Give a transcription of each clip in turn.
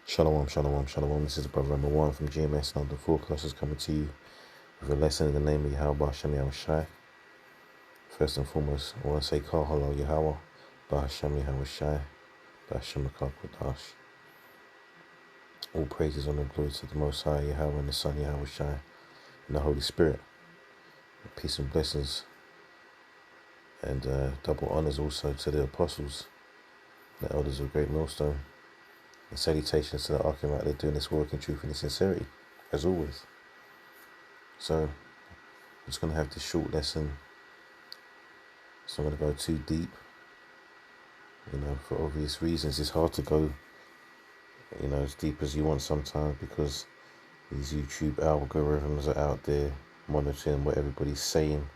Shalom, shalom, shalom. This is brother number one from GMS. Now the four classes coming to you with a lesson in the name of Yahweh Hashem Yahushai. First and foremost, I want to say Kal Halal Yahweh, Bahashem Yahushai, Bahashem Kodash. All praises, honor, and glory to the Most High Yahweh and the Son Yahushai and the Holy Spirit. Peace and blessings and double honors also to the apostles, the elders of Great Millstone. And salutations to the Archim out there doing this work in truth and in sincerity, as always. So, I'm just going to have this short lesson. So I'm going to go too deep. For obvious reasons. It's hard to go, as deep as you want sometimes because these YouTube algorithms are out there monitoring what everybody's saying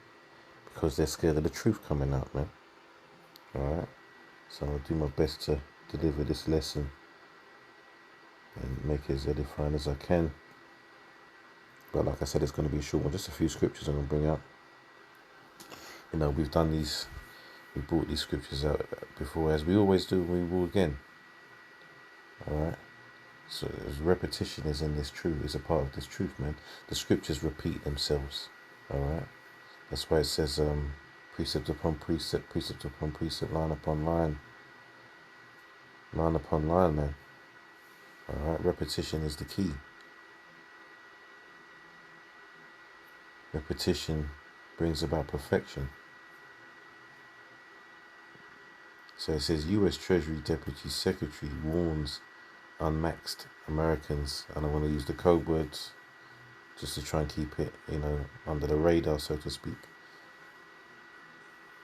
because they're scared of the truth coming out, man. Alright? So I'll do my best to deliver this lesson and make it as edifying as I can. But like I said, it's going to be a short one. Just a few scriptures I'm going to bring out. We've done these, we brought these scriptures out before, as we always do, we will again. Alright? So repetition is in this truth, is a part of this truth, man. The scriptures repeat themselves. Alright? That's why it says precept upon precept, precept upon precept, line upon line. Line upon line, man. Alright? Repetition is the key. Repetition brings about perfection. So it says U.S. Treasury Deputy Secretary warns unmaxed Americans, and I want to use the code words just to try and keep it, under the radar, so to speak.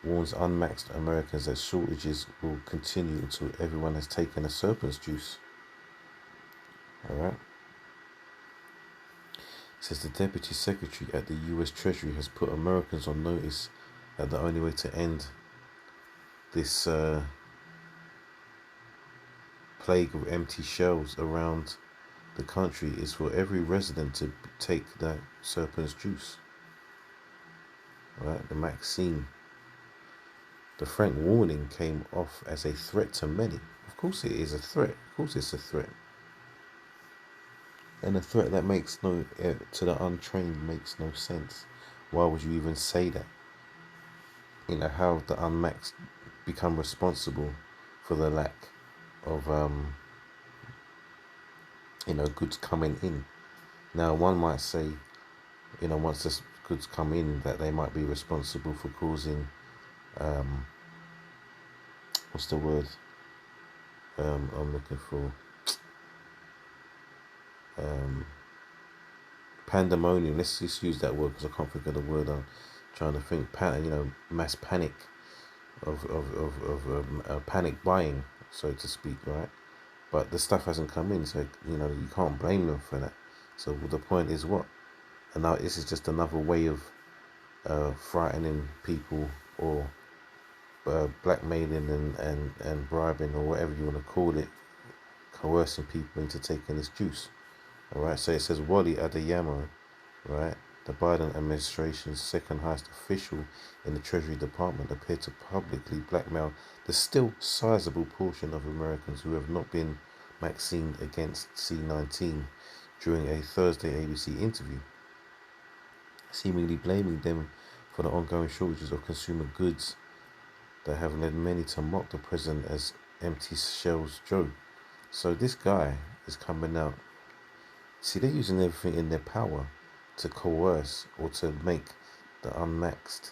Warns unmaxed Americans that shortages will continue until everyone has taken a serpent's juice. Alright? It says the Deputy Secretary at the U.S. Treasury has put Americans on notice that the only way to end this plague of empty shelves around the country is for every resident to take that serpent's juice. Right? The Maxine. The frank warning came off as a threat to many. Of course it is a threat. Of course it's a threat. And a threat that makes to the untrained makes no sense. Why would you even say that? How the unmaxed become responsible for the lack of goods coming in. Now one might say, once the goods come in, that they might be responsible for causing what's the word I'm looking for, pandemonium. Let's just use that word because I can't think of the word. I'm trying to think. Mass panic of panic buying, so to speak, right? But the stuff hasn't come in, so you can't blame them for that. So the point is what? And now this is just another way of frightening people or blackmailing and bribing or whatever you want to call it, coercing people into taking this juice. Alright, so it says Wally Adeyemo, right, the Biden administration's second highest official in the Treasury Department, appeared to publicly blackmail the still sizable portion of Americans who have not been vaccinated against C-19 during a Thursday ABC interview, seemingly blaming them for the ongoing shortages of consumer goods that have led many to mock the president as empty shelves Joe. So this guy is coming out. See, they're using everything in their power to coerce or to make the unmaxed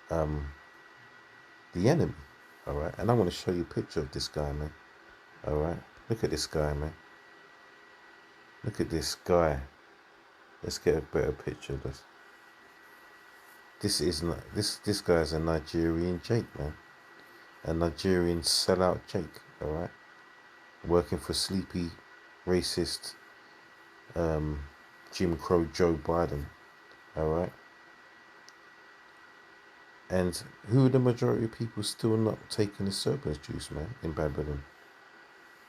the enemy. Alright, and I want to show you a picture of this guy, man. Alright, look at this guy, man. Look at this guy. Let's get a better picture of this. This guy is a Nigerian Jake, man. A Nigerian sellout Jake, alright? Working for sleepy, racist, Jim Crow Joe Biden, alright? And who are the majority of people still not taking the serpent's juice, man, in Babylon?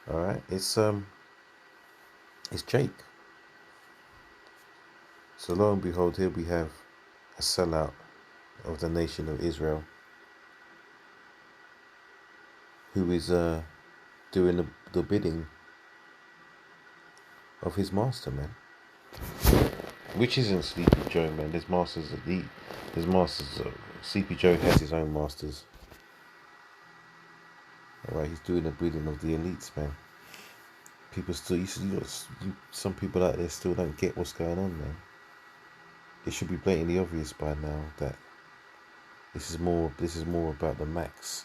Alright, it's Jake. So lo and behold, here we have a sellout of the nation of Israel who is doing the bidding of his master, man. Which isn't Sleepy Joe, man. His masters, Sleepy Joe has his own masters. Alright, he's doing the breeding of the elites, man. People still, some people out there still don't get what's going on, man. It should be blatantly obvious by now that this is more about the Max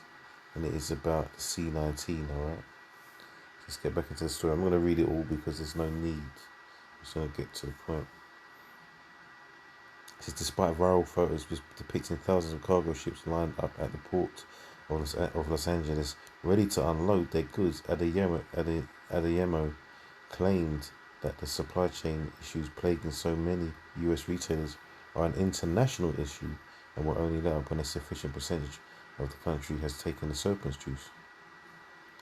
than it is about the C19, alright? Let's get back into the story. I'm going to read it all because there's no need. I'm just going to get to the point. It says, despite viral photos depicting thousands of cargo ships lined up at the port of Los Angeles, ready to unload their goods, Adeyemo claimed that the supply chain issues plaguing so many US retailers are an international issue and will only let up when a sufficient percentage of the country has taken the serpent's juice.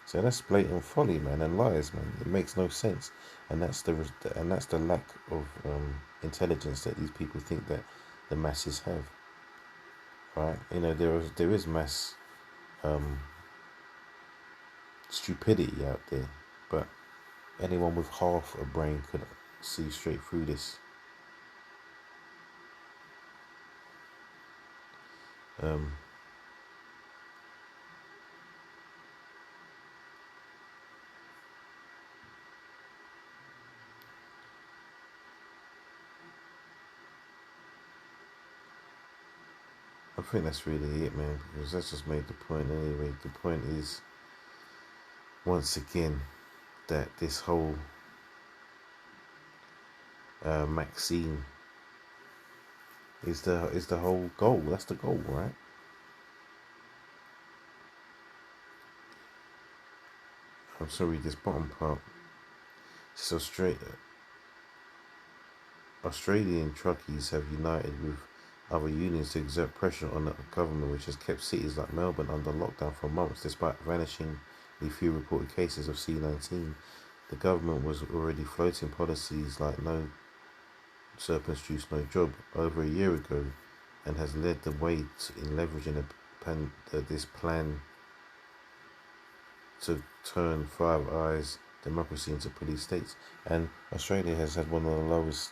So that's blatant folly, man, and lies, man. It makes no sense, and that's the lack of intelligence that these people think that the masses have. Right? You know, there is mass stupidity out there, but anyone with half a brain could see straight through this. I think that's really it, man, because that's just made the point anyway. The point is, once again, that this whole Maxine is the whole goal. That's the goal, right? I'm sorry, this bottom part. So Australian truckies have united with other unions to exert pressure on the government, which has kept cities like Melbourne under lockdown for months, despite vanishingly few reported cases of C19. The government was already floating policies like no serpent's juice, no job over a year ago, and has led the way in leveraging this plan to turn Five Eyes democracy into police states. And Australia has had one of the lowest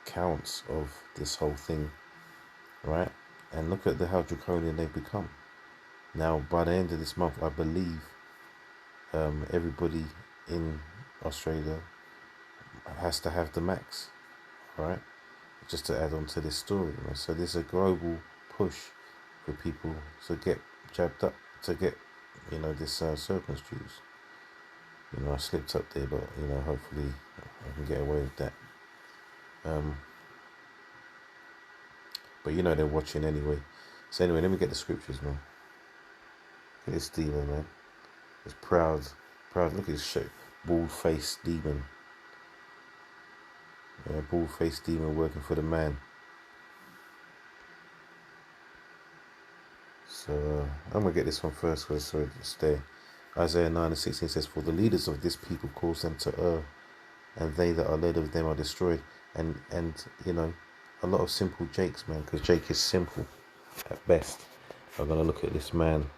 counts of this whole thing, right? And look at how draconian they've become. Now, by the end of this month, I believe everybody in Australia has to have the max, right? Just to add on to this story, right? So there's a global push for people to get jabbed up, to get, this serpent's juice. I slipped up there, but, hopefully I can get away with that. But they're watching anyway. So anyway, let me get the scriptures, man. Look at this demon, man. It's proud. Look at his shape. Bald-faced demon. Yeah, bald-faced demon working for the man. So I'm going to get this one first because it's there. Isaiah 9:16 says, for the leaders of this people cause them to err, and they that are led of them are destroyed. And a lot of simple Jakes, man, because Jake is simple at best, are going to look at this man,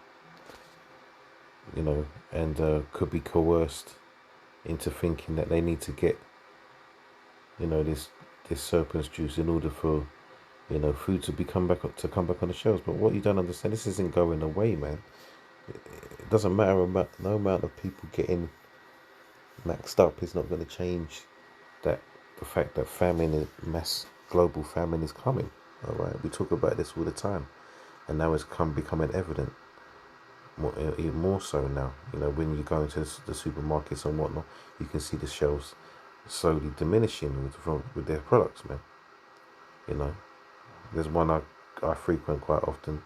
and could be coerced into thinking that they need to get, this serpent's juice in order for, food to come back on the shelves. But what you don't understand, this isn't going away, man. It doesn't matter about no amount of people getting maxed up is not going to change the fact that mass global famine is coming. All right, we talk about this all the time, and now it's becoming evident. Even more so now, when you go into the supermarkets and whatnot, you can see the shelves slowly diminishing with their products, man. There's one I frequent quite often.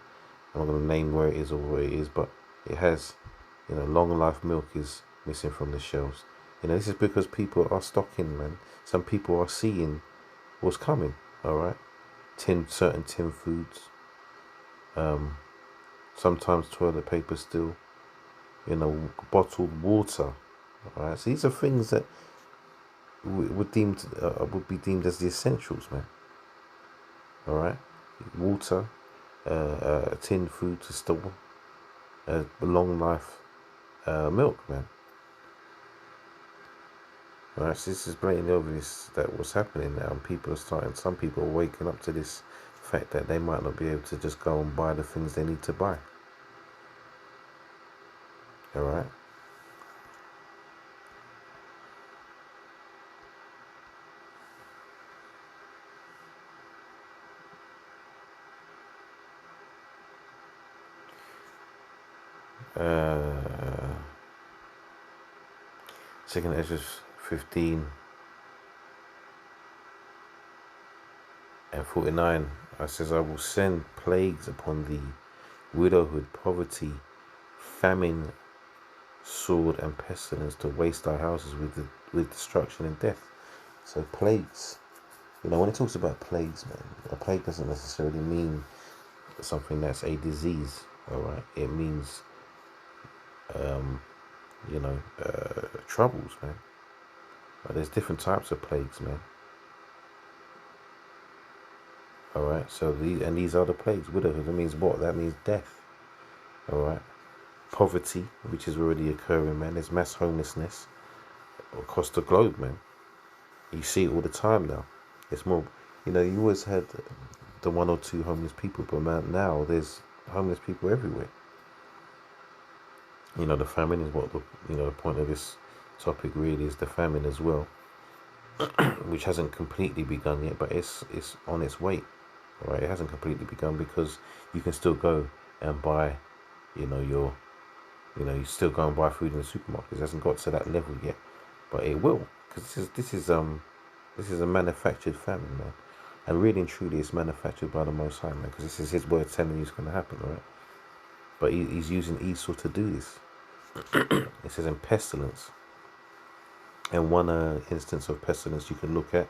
I'm not going to name where it is or what it is, but it has, long life milk is missing from the shelves. This is because people are stocking, man. Some people are seeing what's coming, all right? Certain tin foods, sometimes toilet paper still, bottled water, all right? So these are things that would be deemed as the essentials, man, all right? Water, tin food to store, long life milk, man. Right, so this is blatantly obvious that what's happening now, and people are starting. Some people are waking up to this fact that they might not be able to just go and buy the things they need to buy. All right. Second Ezra 15 and 49. I says, I will send plagues upon thee, widowhood, poverty, famine, sword, and pestilence to waste thy houses with destruction and death. So plagues. When it talks about plagues, man, a plague doesn't necessarily mean something that's a disease. All right, it means troubles, man. But there's different types of plagues, man. All right, so these are the plagues. Widowhood, that means what? That means death. All right, poverty, which is already occurring, man. There's mass homelessness across the globe, man. You see it all the time now. It's more, you always had the one or two homeless people, but now there's homeless people everywhere. The famine is what the point of this topic really is, the famine as well, which hasn't completely begun yet, but it's on its way. All right, it hasn't completely begun because you can still go and buy, you still go and buy food in the supermarkets. It hasn't got to that level yet, but it will, because this is a manufactured famine, man, and really and truly, it's manufactured by the Most High, man, because this is His word telling you it's going to happen, right? But he's using Esau to do this. It says in pestilence, and one instance of pestilence you can look at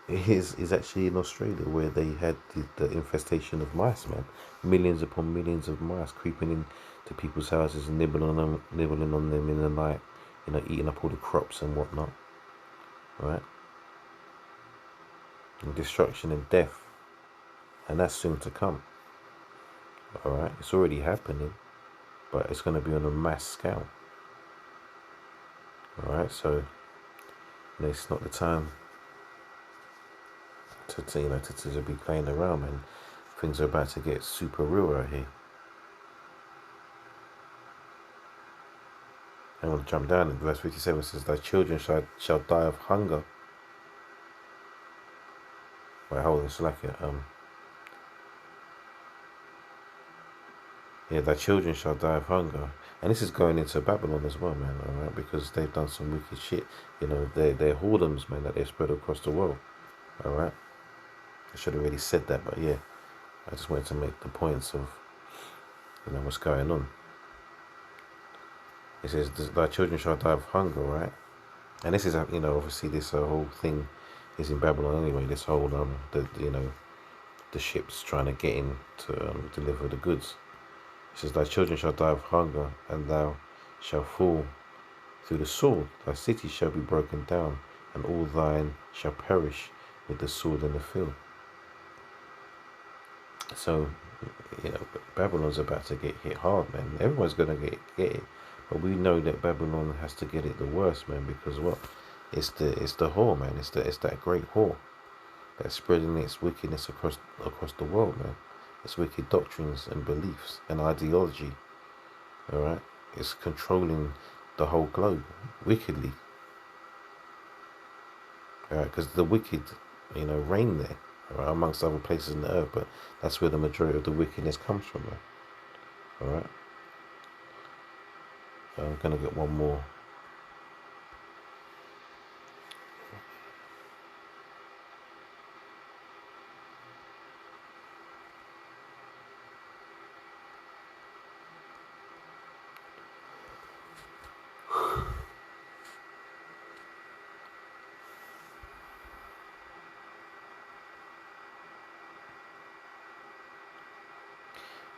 is actually in Australia, where they had the infestation of mice, man. Millions upon millions of mice creeping into people's houses and nibbling on them in the night, eating up all the crops and whatnot, right? And destruction and death, and that's soon to come. All right, it's already happening, but it's going to be on a mass scale. All right, so it's not the time to be playing around, man. Things are about to get super real out here. I'm going to jump down in verse 57. It says, thy children shall die of hunger. Wait, hold on, it's like it. Thy children shall die of hunger. And this is going into Babylon as well, man, all right, because they've done some wicked shit. They're whoredoms, man, that they've spread across the world, all right. I should have already said that, but yeah, I just wanted to make the points of, what's going on. It says, thy children shall die of hunger, right? And this is, obviously this whole thing is in Babylon anyway. This whole, the ships trying to get in to deliver the goods. It says, thy children shall die of hunger, and thou shalt fall through the sword. Thy city shall be broken down, and all thine shall perish with the sword in the field. So, Babylon's about to get hit hard, man. Everyone's going to get it. But we know that Babylon has to get it the worst, man, because what? It's the whore, man. It's that great whore that's spreading its wickedness across the world, man. It's wicked doctrines and beliefs and ideology. All right, it's controlling the whole globe wickedly. All right, because the wicked, reign there, all right, amongst other places in the earth, but that's where the majority of the wickedness comes from, man. All right. I'm gonna get one more.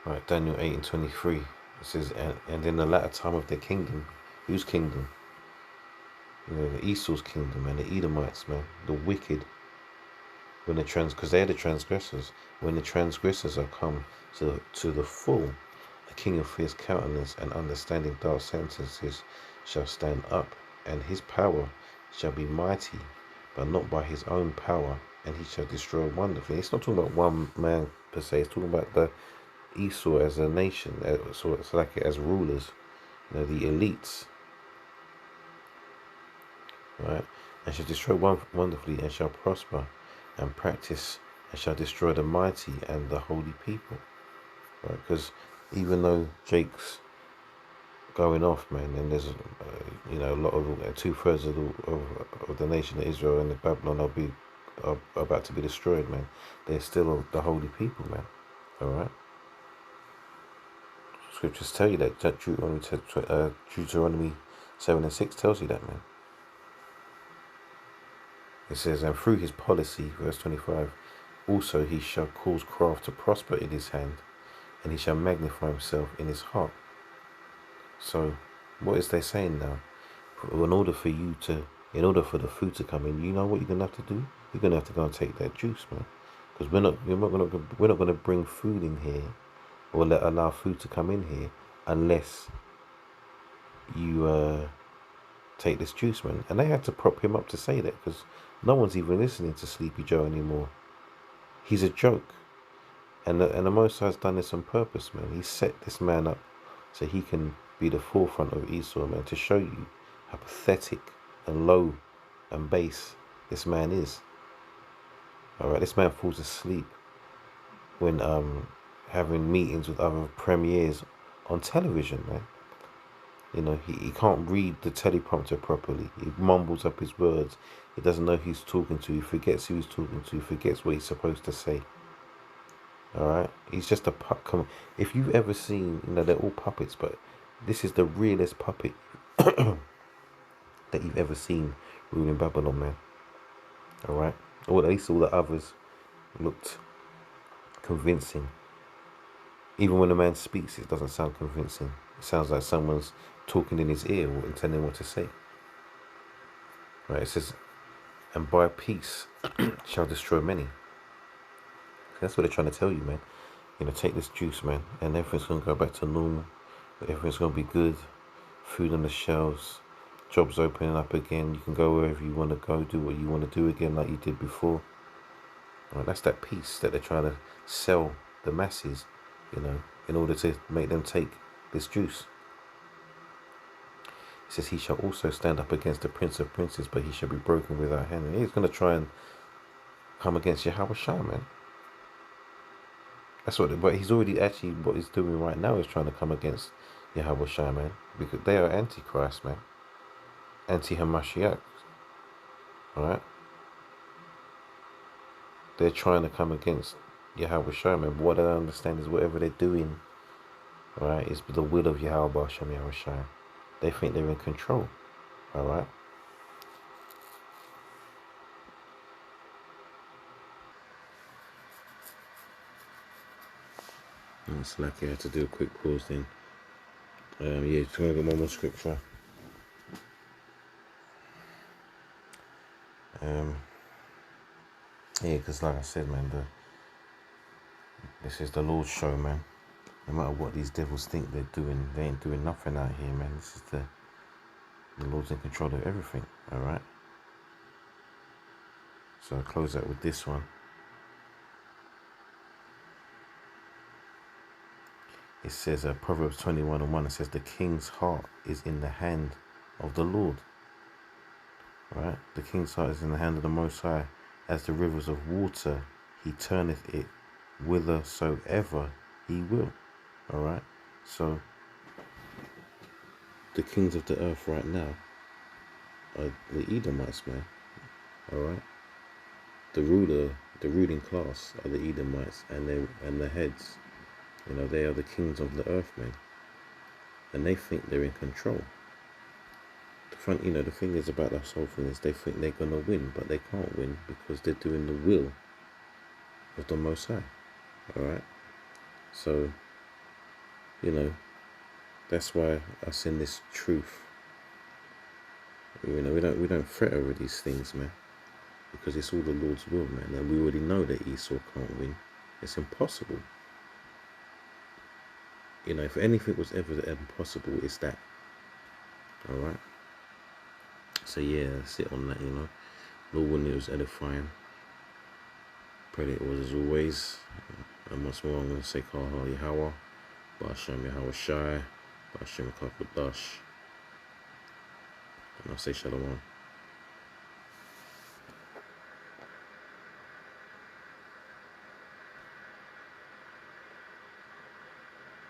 Right, Daniel 8:23. It says, and in the latter time of their kingdom, whose kingdom? The Esau's kingdom, and the Edomites, man, the wicked. Because they're the transgressors. When the transgressors are come to the full, a king of fierce countenance and understanding dark sentences shall stand up, and his power shall be mighty, but not by his own power, and he shall destroy wonderfully. It's not talking about one man per se. It's talking about the Esau as a nation, so it's like as rulers, the elites, right? And shall destroy wonderfully, and shall prosper, and practice, and shall destroy the mighty and the holy people, right? Because even though Jake's going off, man, and there's a lot of 2/3 of the nation of Israel and the Babylon are about to be destroyed, man. They're still the holy people, man. All right. Scriptures tell you that. Deuteronomy 7:6 tells you that, man. It says, and through his policy, verse 25, also he shall cause craft to prosper in his hand, and he shall magnify himself in his heart. So, what is they saying now? In order for the food to come in, you know what you're gonna have to do? You're gonna have to go and take that juice, man. Because we're not gonna bring food in here, or allow food to come in here, unless you take this juice, man. And they had to prop him up to say that, because no one's even listening to Sleepy Joe anymore. He's a joke, and the Most High's done this on purpose, man. He set this man up so he can be the forefront of Esau, man, to show you how pathetic and low and base this man is. All right, this man falls asleep when having meetings with other premiers on television, man. He can't read the teleprompter properly. He mumbles up his words. He doesn't know who he's talking to. He forgets who he's talking to. He forgets what he's supposed to say. All right, he's just a puppet. If you've ever seen, they're all puppets, but this is the realest puppet that you've ever seen ruling Babylon, man. All right, or at least all the others looked convincing. Even when a man speaks, it doesn't sound convincing. It sounds like someone's talking in his ear and telling him what to say. Right? It says, and by peace shall destroy many. That's what they're trying to tell you, man. Take this juice, man, and everything's going to go back to normal. Everything's going to be good. Food on the shelves. Jobs opening up again. You can go wherever you want to go. Do what you want to do again like you did before. Right? That's that peace that they're trying to sell the masses, in order to make them take this juice. It says, he shall also stand up against the Prince of Princes, but he shall be broken without hand. And he's going to try and come against Yahweh Shah, man. But he's already actually, what he's doing right now is trying to come against Yahweh Shah, man. Because they are Antichrist, man. Anti-Hamashiach. Alright? They're trying to come against Yahweh Shah, man. But what I don't understand is whatever they're doing, alright, is the will of Yahweh Shah. They think they're in control. Alright? It's like I had to do a quick pause then. Just going to get one more scripture. Because like I said, man, this is the Lord's show, man. No matter what these devils think they're doing, they ain't doing nothing out here, man. This is the Lord's in control of everything, alright? So I'll close out with this one. It says, Proverbs 21:1, it says, the king's heart is in the hand of the Lord. Right? The king's heart is in the hand of the Most High. As the rivers of water, he turneth it whithersoever he will. Alright? So, the kings of the earth right now are the Edomites, man. Alright? The ruling class are the Edomites, and the heads. They are the kings of the earth, man. And they think they're in control. The thing is about this whole thing is they think they're going to win, but they can't win because they're doing the will of the Most High. Alright? So, that's why us in this truth, we don't fret over these things, man. Because it's all the Lord's will, man. And we already know that Esau can't win. It's impossible. If anything was ever impossible, it's that. Alright? So yeah, that's it on that, you know. Lord willing, it was edifying. Pray that it was as always. And once more, I'm going to say Kaha Yahweh, Ba'ashem Yahweh Shai, Ba'ashem Kakadash. And I'll say Shalom.